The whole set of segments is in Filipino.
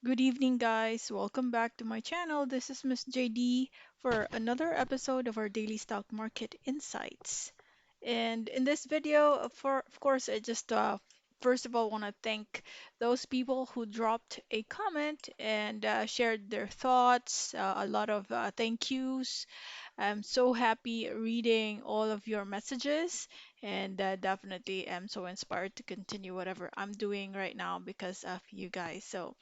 Good evening, guys. Welcome back to my channel. This is Miss JD for another episode of our daily stock market insights. And in this video, of course, I just first of all want to thank those people who dropped a comment and shared their thoughts. A lot of thank yous. I'm so happy reading all of your messages, and definitely am so inspired to continue whatever I'm doing right now because of you guys. So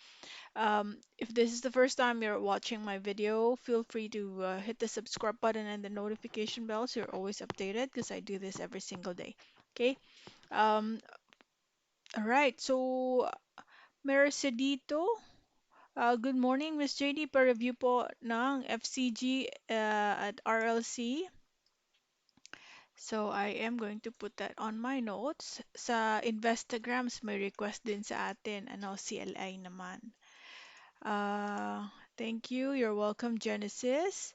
if this is the first time you're watching my video, feel free to hit the subscribe button and the notification bell so you're always updated because I do this every single day. Okay? Um, all right. So, Mercedito, good morning, Miss JD. Pa-review po ng FCG at RLC. So, I am going to put that on my notes. Sa Instagrams, may request din sa atin. Ano, CLI naman. Thank you. You're welcome, Genesis.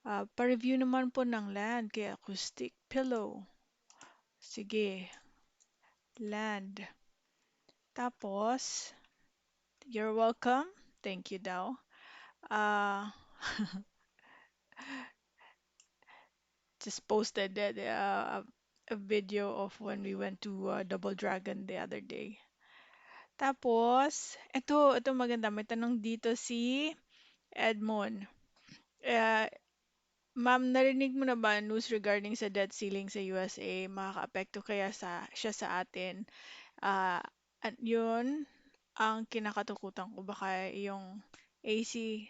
Pa-review naman po ng land kay Acoustic Pillow. Sige, land. Tapos, you're welcome. Thank you daw. Uh, just posted that a video of when we went to Double Dragon the other day. Tapos, ito maganda. May tanong dito si Edmond. Uh, Ma'am, narinig mo na ba news regarding sa debt ceiling sa USA? Makakaapekto kaya siya sa atin? Ah, at yun ang kinakatakutan ko. Baka yung AC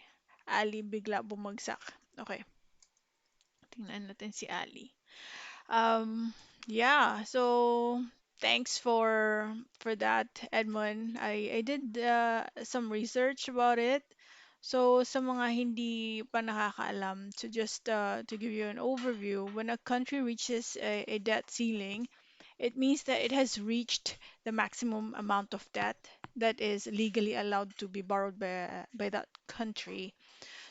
Ali bigla bumagsak. Okay, tingnan natin si Ali. Um, yeah, so thanks for that, Edmund. I did some research about it. So sa mga hindi pa nakakaalam, so just to give you an overview, when a country reaches a debt ceiling, it means that it has reached the maximum amount of debt that is legally allowed to be borrowed by that country.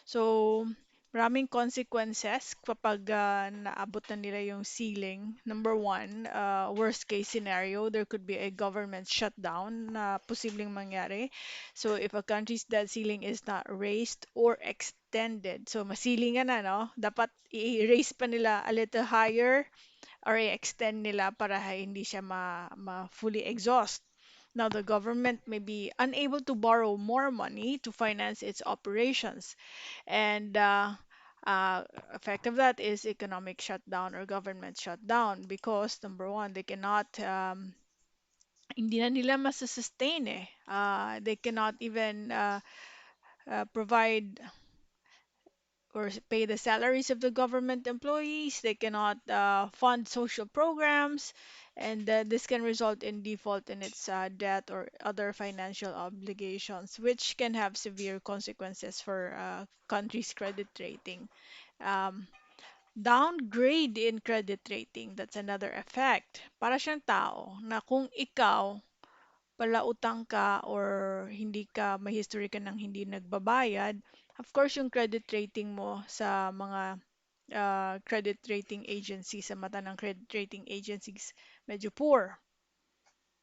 So, maraming consequences kapag naabot na nila yung ceiling. Number one, worst case scenario, there could be a government shutdown na posibleng mangyari. So, if a country's debt ceiling is not raised or extended, so masilingan na, no? Dapat i-raise pa nila a little higher or i-extend nila para hindi siya fully exhaust. Now, the government may be unable to borrow more money to finance its operations. And effect of that is economic shutdown or government shutdown because number one, they cannot, hindi na nila masusustain eh. They cannot even provide or pay the salaries of the government employees. They cannot fund social programs, and this can result in default in its debt or other financial obligations, which can have severe consequences for countries' credit rating. Um, Downgrade in credit rating, that's another effect. Para siyang tao na kung ikaw palautang ka or hindi ka may history ka ng hindi nagbabayad, of course yung credit rating mo sa mga credit rating agencies, sa mata ng credit rating agencies, medyo poor.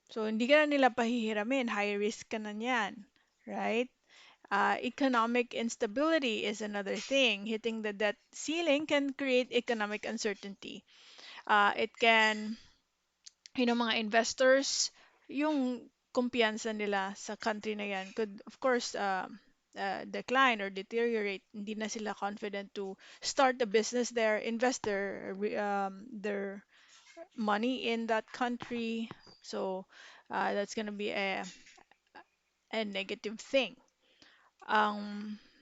So hindi ka na nila pahihiramin, high risk ka na niyan, right? Economic instability is another thing. Hitting the debt ceiling can create economic uncertainty. It can, mga investors, yung kumpiyansa nila sa country na yan could, of course, decline or deteriorate. Hindi na sila confident to start a business there, invest their money in that country. So, that's gonna be a negative thing.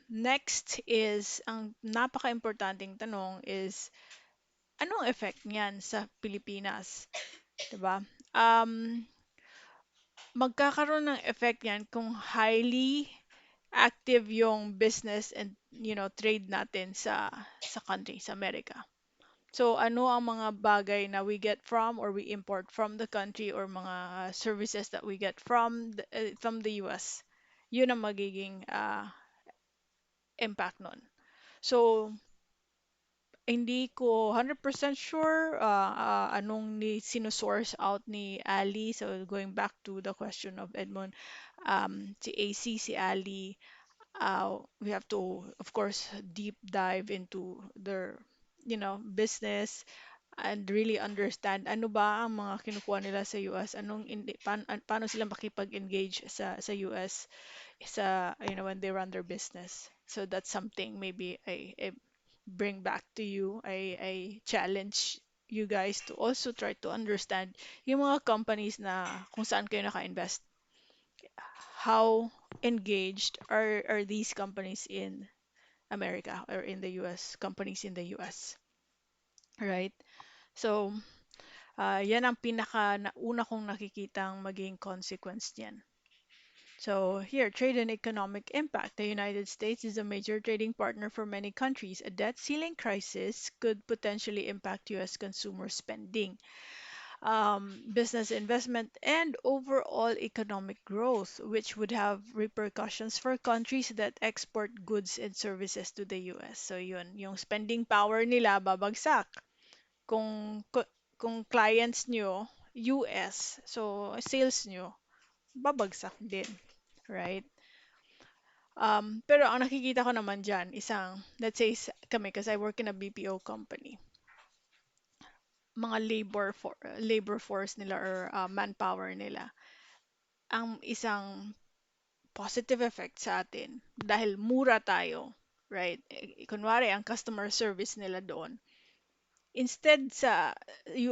Next is, ang napaka-importanting tanong is, anong effect niyan sa Pilipinas? 'Di ba? Um, Magkakaroon ng effect yan kung highly active yung business and trade natin sa country, sa Amerika. So ano ang mga bagay na we get from or we import from the country or mga services that we get from the US? Yun ang magiging impact nun. So hindi ko 100% sure anong sinusource out ni Ali. So going back to the question of Edmond, si AC, si Ali, we have to, of course, deep dive into their, business and really understand ano ba ang mga kinukuha nila sa US, paano sila makipag-engage sa US when they run their business. So that's something maybe I bring back to you. I challenge you guys to also try to understand yung mga companies na kung saan kayo naka-invest. How engaged are these companies in America or in the US, companies in the US, right? So, yan ang una kong nakikitang maging consequence niyan. So here, trade and economic impact. The United States is a major trading partner for many countries. A debt ceiling crisis could potentially impact US consumer spending, business investment, and overall economic growth, which would have repercussions for countries that export goods and services to the US. So yun, yung spending power nila babagsak. Kung clients nyo, US, so sales nyo, babagsak din, right? Pero ang nakikita ko naman dyan, let's say kami, because I work in a BPO company, mga labor force nila or manpower nila, ang isang positive effect sa atin, dahil mura tayo, right? Kunwari, ang customer service nila doon, instead sa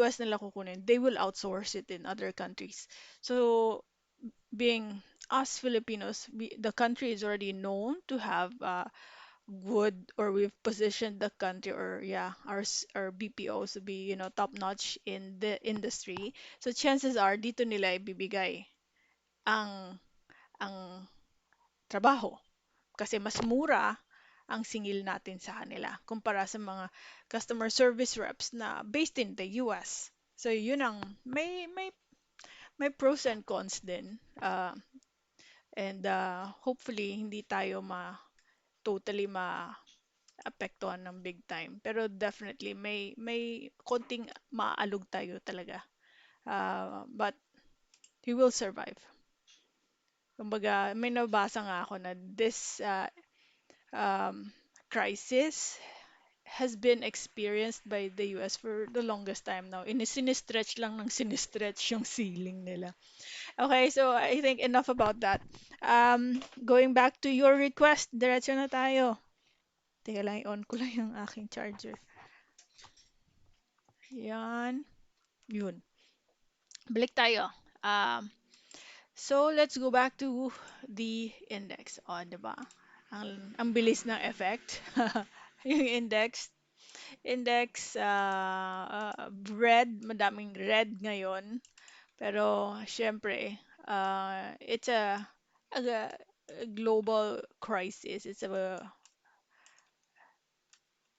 US nila kukunin, they will outsource it in other countries. So, being us Filipinos, the country is already known to have good, or we've positioned the country, or yeah, our BPOs to be, top notch in the industry. So chances are dito nila ibibigay ang ang trabaho kasi mas mura ang singil natin sa kanila kumpara sa mga customer service reps na based in the US. So yun ang may pros and cons din. And hopefully hindi tayo totally apektuhan ng big time. Pero definitely may konting maalog tayo talaga. But he will survive. Kumbaga, may nabasa nga ako na this um, crisis has been experienced by the US for the longest time now. Sinistretch lang ng sinistretch yung ceiling nila. Okay, so I think enough about that. Going back to your request, diretso na tayo. Teka lang, i-on ko lang yung aking charger. Yan. Yun. Balik tayo. Um, so, let's go back to the index. O, diba? Ang bilis ng effect. Yung index, red, madaming red ngayon. Pero, syempre, it's a global crisis. It's a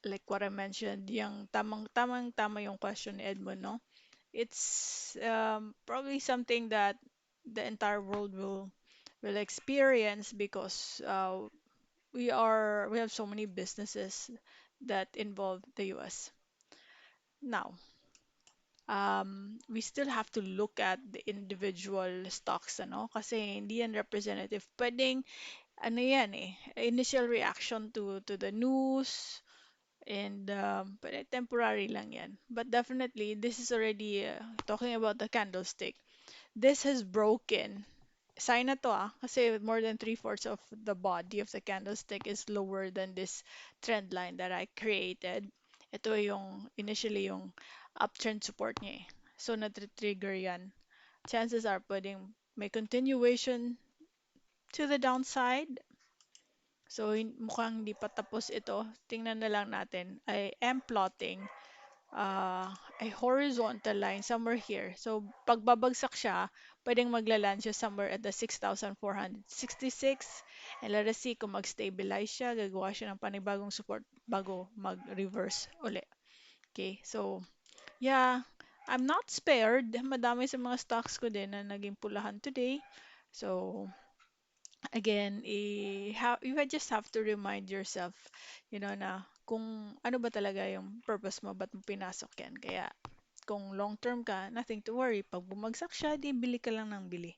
like what I mentioned, yung tama yung question ni Edmund, no? It's probably something that the entire world will experience because we have so many businesses that involve the US. Now, we still have to look at the individual stocks, ano? Kasi hindi yan representative. Pwedeng, ano yan eh, initial reaction to the news, and but temporary lang yan. But definitely, this is already talking about the candlestick. This has broken. Sign na to kasi more than three-fourths of the body of the candlestick is lower than this trend line that I created. Ito initially yung uptrend support niya eh. So, na-trigger yan. Chances are pwedeng may continuation to the downside. So, mukhang hindi pa tapos ito. Tingnan na lang natin. I am plotting a horizontal line somewhere here. So, pag babagsak siya, pwedeng maglaland siya somewhere at the 6,466. And let us see kung mag-stabilize siya, gagawa siya ng panibagong support bago mag-reverse uli. Okay, so, yeah, I'm not spared. Madami sa mga stocks ko din na naging pulahan today. So, again, you just have to remind yourself, na kung ano ba talaga yung purpose mo, ba't mo pinasok yan. Kaya, kung long term ka, nothing to worry. Pag bumagsak siya, di bili ka lang ng bili.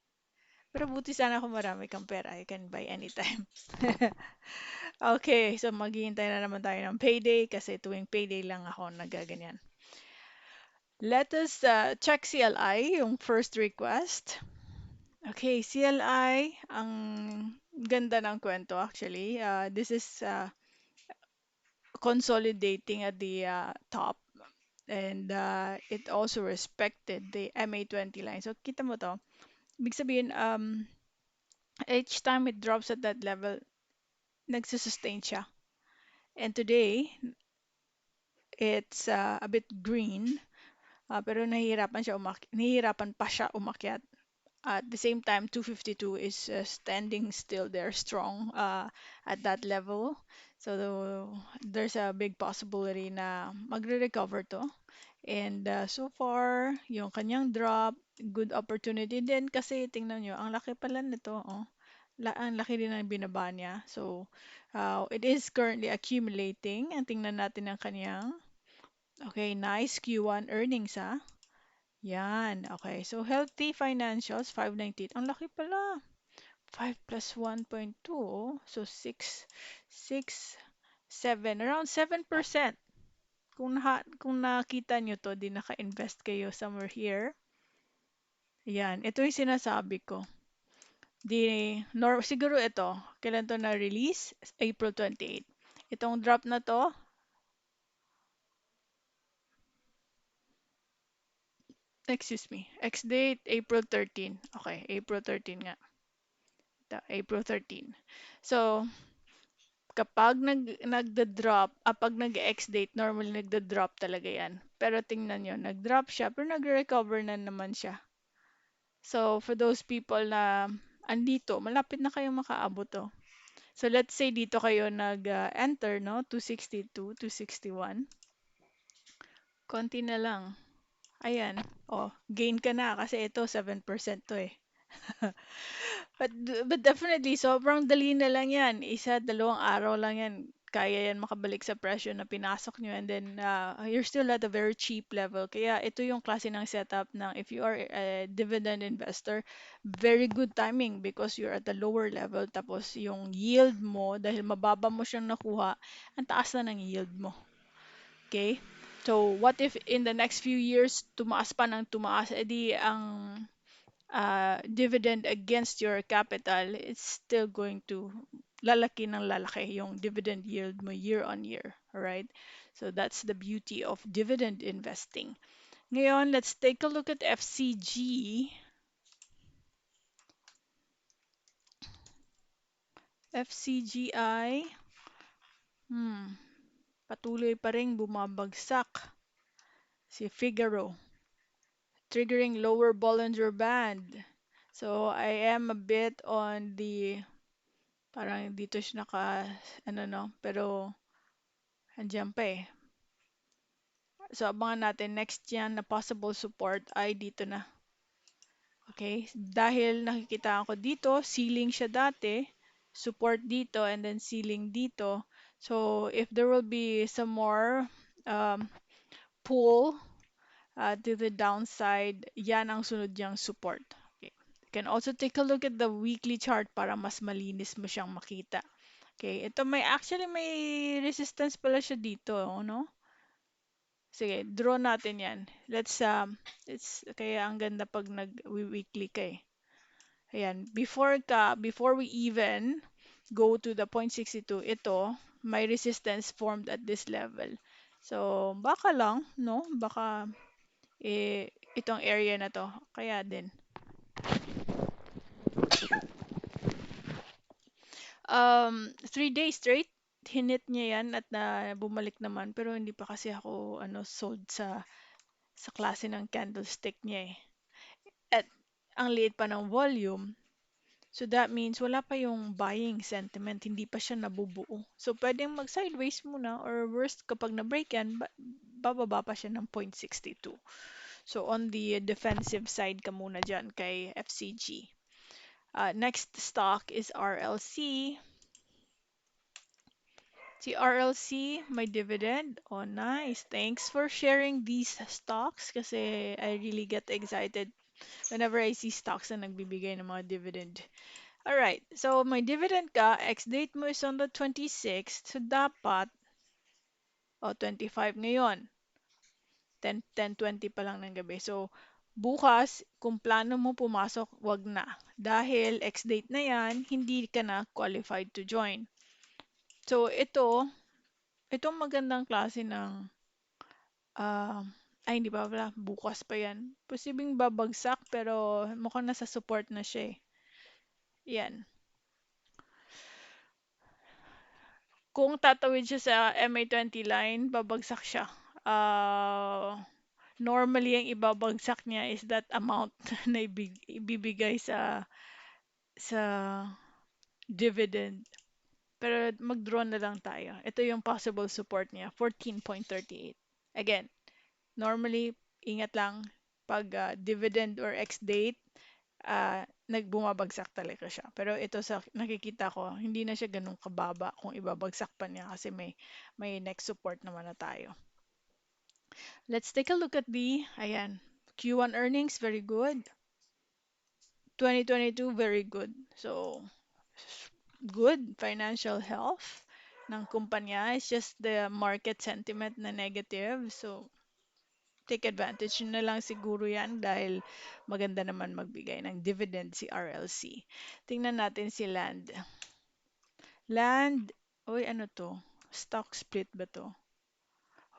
Pero buti sana kung marami kang pera, you can buy anytime. Okay, so maghihintay na naman tayo ng payday kasi tuwing payday lang ako nagaganyan. Let us check CLI, yung first request. Okay, CLI, ang ganda ng kwento actually. This is consolidating at the top and it also respected the MA20 line. So kita mo to, ibig sabihin each time it drops at that level, nagsusustain siya. And today, it's a bit green, pero nahihirapan pa siya umakyat. At the same time, 252 is standing still there strong at that level. So there's a big possibility na magre-recover to. And so far, yung kanyang drop, good opportunity din kasi tingnan nyo, ang laki pala nito. Oh. Ang laki din ng binaba niya. So, it is currently accumulating. Ang tingnan natin ang kanyang. Okay, nice Q1 earnings ah. Yan, okay. So, healthy financials, 598. Ang laki pala. 5 plus 1.2. Oh. So, 6, 7. Around 7%. Kung nakita nyo to, di naka-invest kayo somewhere here. Yan, ito yung sinasabi ko. Siguro ito, kailan to na-release? April 28. Itong drop na to, excuse me, X-date, April 13. Okay, April 13 nga. April 13. So, kapag nagda-drop, pag nag-X-date, normally nagda-drop talaga yan. Pero tingnan nyo, nag-drop siya, pero nag-recover na naman siya. So, for those people na andito, malapit na kayo makaabot to. So, let's say dito kayo nag-enter, no? 262, 261. Konti na lang. Ayan. Oh, gain ka na kasi ito 7% to eh. But definitely, sobrang dali na lang yan. Isa, dalawang araw lang yan. Kaya yan makabalik sa presyo na pinasok nyo and then you're still at a very cheap level. Kaya ito yung klase ng setup ng if you are a dividend investor, very good timing because you're at the lower level tapos yung yield mo, dahil mababa mo siyang nakuha, ang taas na ng yield mo. Okay? So, what if in the next few years, tumaas pa ng tumaas, edi ang dividend against your capital, it's still going to lalaki ng lalaki yung dividend yield mo year on year. Alright? So, that's the beauty of dividend investing. Ngayon, let's take a look at FCG. FCGI, patuloy pa rin bumabagsak si Figaro, triggering lower Bollinger Band. So, I am a bit on the, parang dito siya ano no, pero andyan pa eh. So, abangan natin next yan na possible support ay dito na. Okay? Dahil nakikita ko dito, ceiling siya dati, support dito, and then ceiling dito. So, if there will be some more um, pull to the downside, yan ang sunod niyang support. Okay. You can also take a look at the weekly chart para mas malinis mo siyang makita. Okay, ito may resistance pala siya dito, no? Sige, draw natin 'yan. It's kaya ang ganda pag nag-weekly ka eh. Ayan, before we even go to the 0.62, ito, may resistance formed at this level. So, baka lang, no? Baka itong area na to. Kaya din. 3 days straight, hinit niya yan at bumalik naman. Pero hindi pa kasi ako sold sa klase ng candlestick niya eh. At ang liit pa ng volume. So that means wala pa yung buying sentiment, hindi pa siya nabubuo. So pwedeng mag-sideways muna or worst kapag na-break yan, bababa pa siya ng 0.62. So on the defensive side ka muna dyan kay FCG. Next stock is RLC. Si RLC, may dividend. Oh, nice. Thanks for sharing these stocks kasi I really get excited Whenever I see stocks na nagbibigay ng mga dividend. Alright, so may dividend ka, ex-date mo is on the 26th, so dapat, 25 ngayon, 10:20 pa lang ng gabi. So, bukas, kung plano mo pumasok, wag na. Dahil ex-date na yan, hindi ka na qualified to join. So, itong magandang klase ng, ah, hindi pa pala, bukas pa yan. Posibleng babagsak, pero mukhang nasa support na siya eh. Yan. Kung tatawid siya sa MA20 line, babagsak siya. Normally, ang ibabagsak niya is that amount na ibibigay sa dividend. Pero mag-draw na lang tayo. Ito yung possible support niya, 14.38. Again, normally, ingat lang pag dividend or ex-date, nagbumabagsak talaga siya. Pero ito sa nakikita ko, hindi na siya ganun kababa kung ibabagsak pa niya kasi may next support naman na tayo. Let's take a look at ayan, Q1 earnings, very good. 2022, very good. So, good financial health ng kumpanya. It's just the market sentiment na negative. So, take advantage nyo na lang siguro yan dahil maganda naman magbigay ng dividend si RLC. Tingnan natin si Land. Land, uy, ano to? Stock split ba to?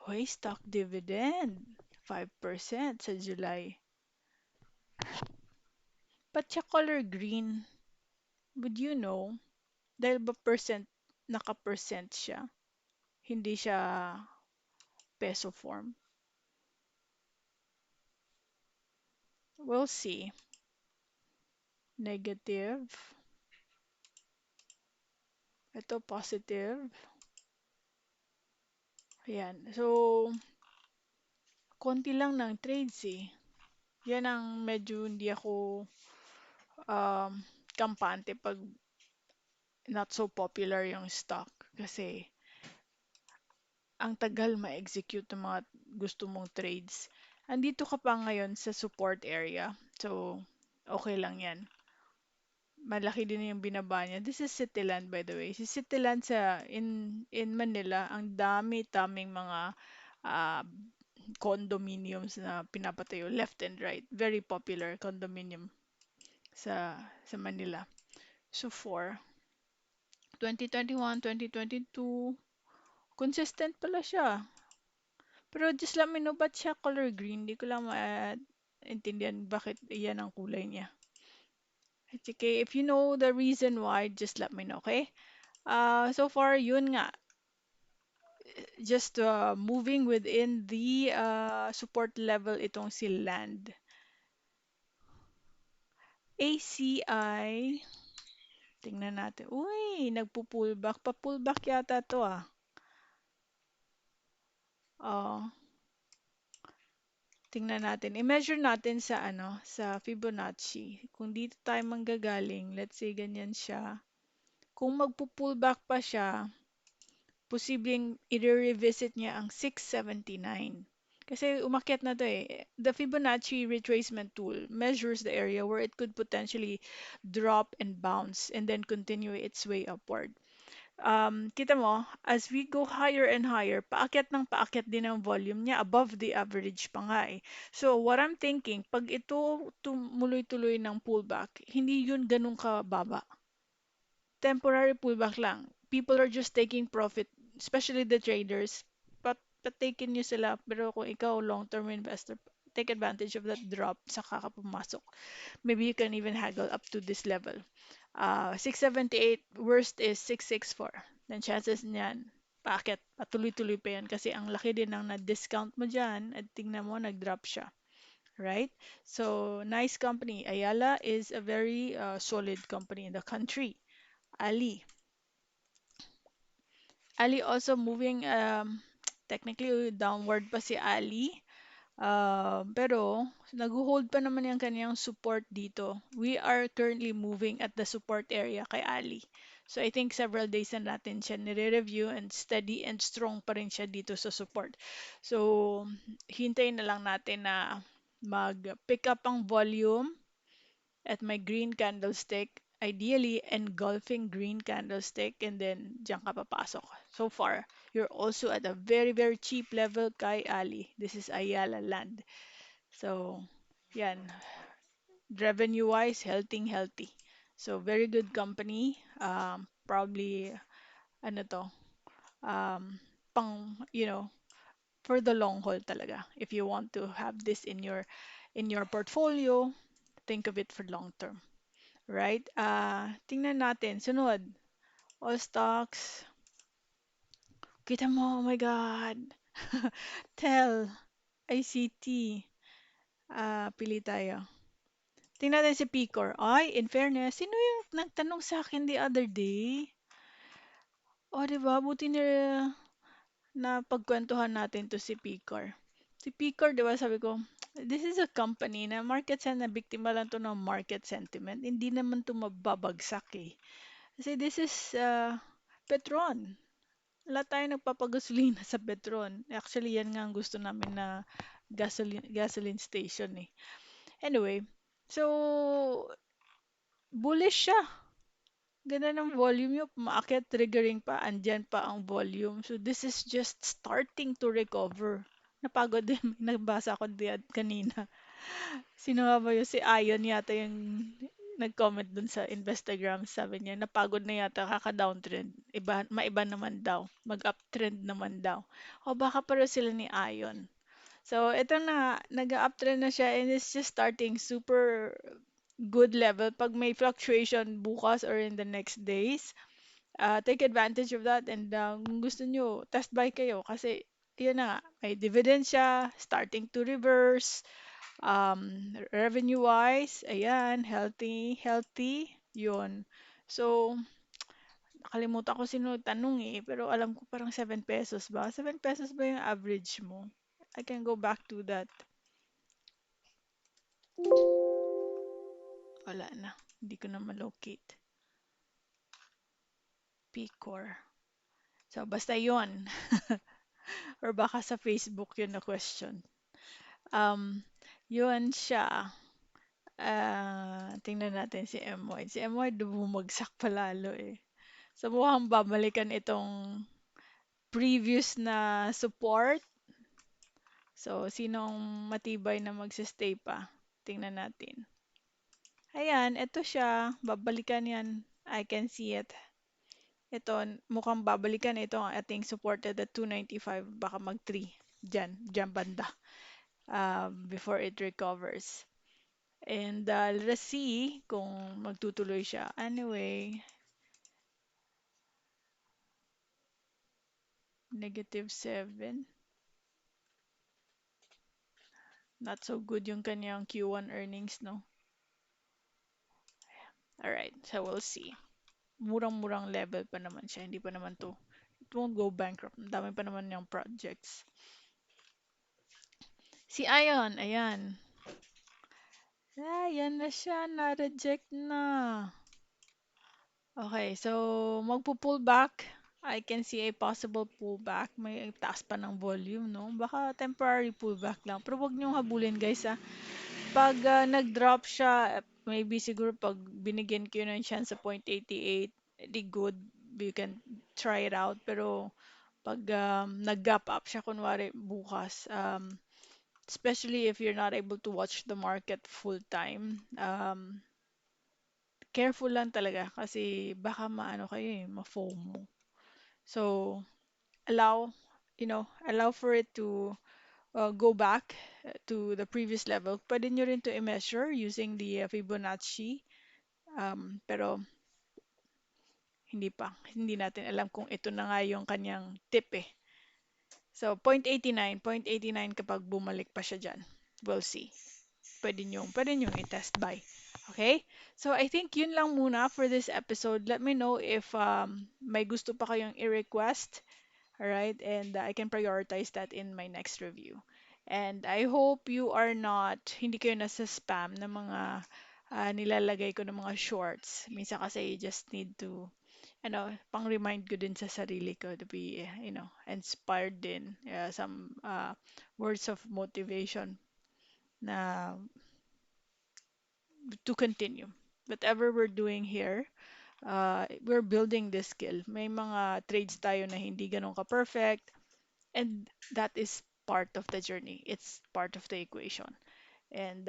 Uy, stock dividend. 5% sa July. Ba't siya color green? Would you know? Dahil ba naka-percent siya? Hindi siya peso form. We'll see. Negative. Ito positive. Ayan. So, konti lang ng trades eh. Yan ang medyo hindi ako um, kampante pag not so popular yung stock. Kasi ang tagal ma-execute ng mga gusto mong trades. Andito ka pa ngayon sa support area. So, okay lang yan. Malaki din yung binaba niya. This is Cityland by the way. Si Cityland in Manila, ang dami-daming mga uh, condominiums na pinapatayo left and right. Very popular condominium sa Manila. So for 2021, 2022, consistent pala siya. Pero just let me know ba't siya color green. Hindi ko lang maintindihan bakit iyan ang kulay niya. It's okay. If you know the reason why, just let me know, okay? So far, yun nga. Just moving within the support level itong si Land. ACI, tingnan natin. Uy, nagpo-pullback. Pa-pullback yata to ah. Oh, tingnan natin. I-measure natin sa sa Fibonacci. Kung dito tayo manggagaling, let's say ganyan siya. Kung magpo-pullback pa siya, posibleng i-revisit niya ang 679. Kasi umakyat na to eh. The Fibonacci retracement tool measures the area where it could potentially drop and bounce and then continue its way upward. Kita mo, as we go higher and higher, paakyat ng paakyat din ang volume niya, above the average pa nga eh. So, what I'm thinking, pag ito tumuloy-tuloy ng pullback, hindi yun ganun kababa. Temporary pullback lang. People are just taking profit, especially the traders. Patakin nyo sila, pero kung ikaw long-term investor, take advantage of that drop sa kakapumasok. Maybe you can even haggle up to this level. 678, worst is 664. Then chances niyan, bakit? Patuloy-tuloy pa yan kasi ang laki din ng na-discount mo dyan at tingnan mo, nag-drop siya. Right? So, nice company. Ayala is a very solid company in the country. Ali. Ali also moving technically downward pa si Ali. Pero nag-hold pa naman yung kanyang support dito. We are currently moving at the support area kay Ali. So I think several days na natin siya nire-review and steady and strong pa rin siya dito sa support. So hintayin na lang natin na mag-pick up ang volume at my green candlestick, ideally engulfing green candlestick, and then diyan ka papasok. So far, you're also at a very, very cheap level kay Ali. This is Ayala Land. So, yan. Revenue-wise, healthy. So, very good company. Probably, ano to, pang, for the long haul talaga. If you want to have this in your portfolio, think of it for long term. Right? Tingnan natin. Sunod. All stocks. Kita mo, oh my God. Tell. ICT. Pili tayo. Tingnan natin si Picor. Ay, in fairness, sino yung nagtanong sa akin the other day? O, di ba? Buti na pagkwentuhan natin to si Picor. Si Picor, di ba, sabi ko, this is a company na na biktima lang to ng market sentiment. Hindi naman to mababagsak eh. Kasi this is Petron. Wala tayong nagpapagasolina sa Petron. Actually, yan nga ang gusto namin na gasoline station eh. Anyway, so bullish siya. Ganda ng volume yung maakyat, triggering pa, andyan pa ang volume. So this is just starting to recover. Napagod din, nagbasa ko diyan kanina. Sino nga ba yun? Si Ayon yata yung nag-comment dun sa Instagram. Sabi niya, napagod na yata kaka-downtrend. Maiba naman daw. Mag-uptrend naman daw. O baka pareho sila ni Ayon. So, ito na, nag-uptrend na siya and it's just starting super good level. Pag may fluctuation bukas or in the next days, take advantage of that and kung gusto nyo, test buy kayo kasi yun na nga, may dividend siya, starting to reverse. Revenue-wise, ayan, healthy, yun. So, nakalimutan ko sino tanong eh, pero alam ko parang 7 pesos ba? 7 pesos ba yung average mo? I can go back to that. Wala na. Hindi ko na malocate. PCOR. So, basta yon. Or baka sa Facebook yun na question. Um, yun siya. Tingnan natin si MWIDE. Si MWIDE bumagsak palalo eh. So, mukhang babalikan itong previous na support. So, sinong matibay na magsistay pa? Tingnan natin. Ayan, ito siya. Babalikan yan. I can see it. Ito, mukhang babalikan ito ang ating supported at 295. Baka mag-3. Diyan banda. Before it recovers. And let's see kung magtutuloy siya. Anyway, -7. Not so good yung kanyang Q1 earnings, no? Alright, so we'll see. Murang-murang level pa naman siya. Hindi pa naman to. It won't go bankrupt. Ang dami pa naman yung projects. Si Ion, ayan. Ayan na siya. Na-reject na. Okay, so magpo-pull back. I can see a possible pullback. May taas pa ng volume, no? Baka temporary pullback lang. Pero wag niyong habulin, guys, ha. Pag nag-drop siya, maybe siguro pag binigyan ko yun ng chance sa 0.88, di good. You can try it out. Pero pag nag-gap up siya, kunwari bukas, especially if you're not able to watch the market full time, careful lang talaga kasi baka maano kayo eh, ma-FOMO. So, allow, allow for it to go back to the previous level. Pwede nyo rin to i-measure using the Fibonacci. Pero hindi natin alam kung ito na nga yung kanyang tip eh. So, 0.89 kapag bumalik pa siya dyan. We'll see. Pwede nyong i-test buy. Okay? So, I think yun lang muna for this episode. Let me know if may gusto pa kayong i-request. Alright? And I can prioritize that in my next review. And I hope you are not, hindi kayo nasa spam ng mga nilalagay ko ng mga shorts. Minsan kasi you just need to, pang-remind ko din sa sarili ko to be, inspired din. Some words of motivation na to continue. Whatever we're doing here, we're building this skill. May mga trades tayo na hindi ganun ka-perfect, and that is part of the journey. It's part of the equation. And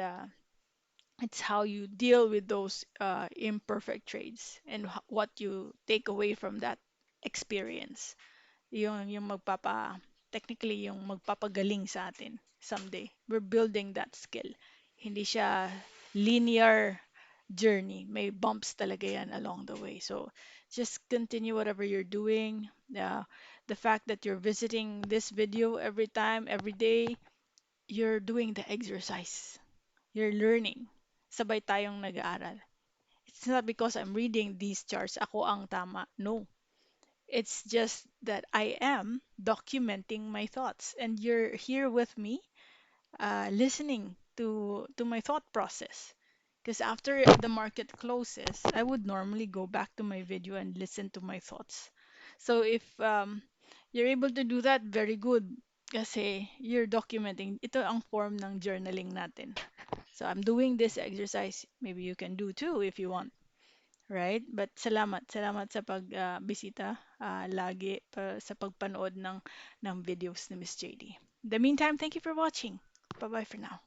it's how you deal with those imperfect trades and what you take away from that experience. Yung technically yung magpapagaling sa atin someday. We're building that skill. Hindi siya linear journey. May bumps talaga yan along the way. So just continue whatever you're doing. The fact that you're visiting this video every time, every day, you're doing the exercise. You're learning. Sabay tayong nag-aaral. It's not because I'm reading these charts, ako ang tama. No. It's just that I am documenting my thoughts, and you're here with me, listening to my thought process. Because after the market closes, I would normally go back to my video and listen to my thoughts. So if you're able to do that, very good. Kasi you're documenting. Ito ang form ng journaling natin. So I'm doing this exercise. Maybe you can do too if you want. Right? But salamat. Salamat sa pagbisita lagi sa pagpanood ng videos ni Miss JD. In the meantime, thank you for watching. Bye-bye for now.